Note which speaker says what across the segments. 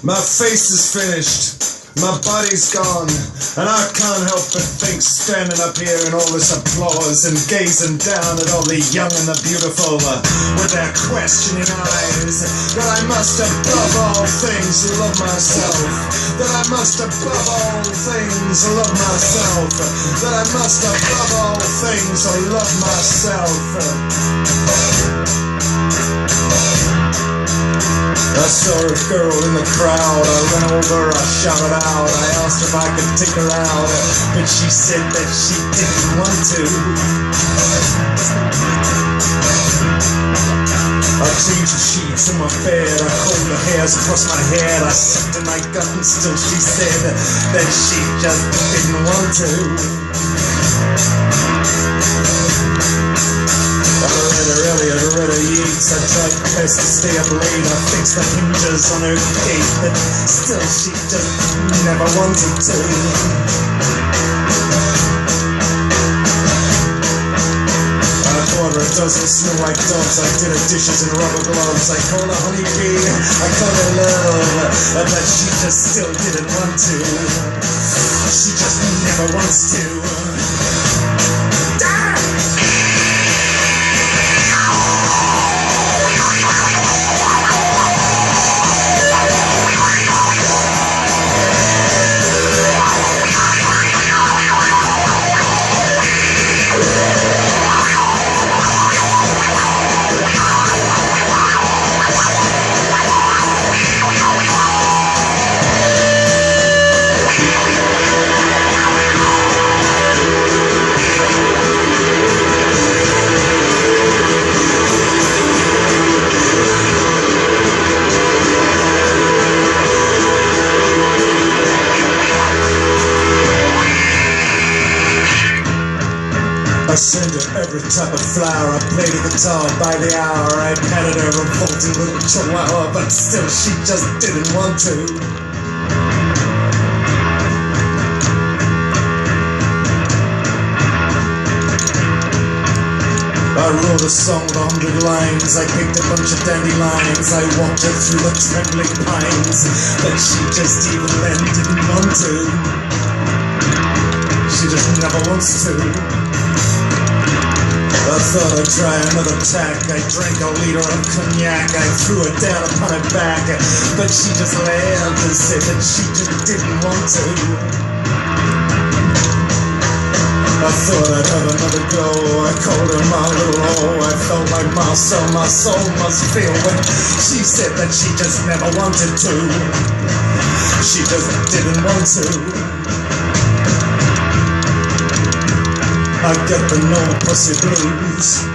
Speaker 1: My face is finished, my body's gone, and I can't help but think, standing up here in all this applause and gazing down at all the young and the beautiful with their questioning eyes, that I must above all things love myself, that I must above all things love myself, that I must above all things love myself. I saw a girl in the crowd, I ran over, I shouted out, I asked if I could take her out, but she said that she didn't want to. I changed the sheets in my bed, I combed the hairs across my head, I sucked in my gut and still she said that she just didn't want to. I read her Yeats, I tried best to stay up late, I fixed the hinges on her gate, but still she just never wanted to. I bought her a dozen Snow White doves, I did her dishes in rubber gloves, I called her honeybee, I called her love, but she just still didn't want to. She just never wants to. I sent her every type of flower, I played the guitar by the hour, I patted her revolting little chihuahua, but still she just didn't want to. I wrote a song with 100 lines, I picked a bunch of dandelions, I walked her through the trembling pines, but she just even then didn't want to. She just never wants to. I thought I'd try another tack, I drank a liter of cognac, I threw her down upon her back, but she just laughed and said that she just didn't want to. I thought I'd have another go, I called her my little O, I felt like my soul must feel when she said that she just never wanted to. She just didn't want to. I got the no pussy blues.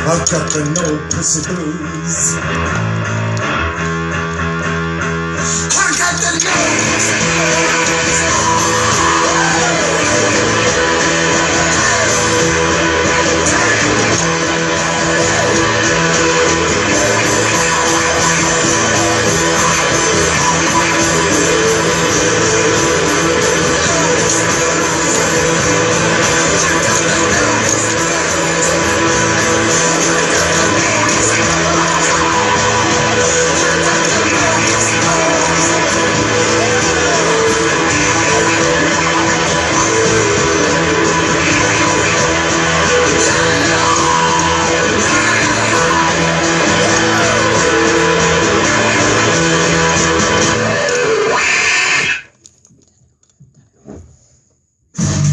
Speaker 1: I got the no pussy blues.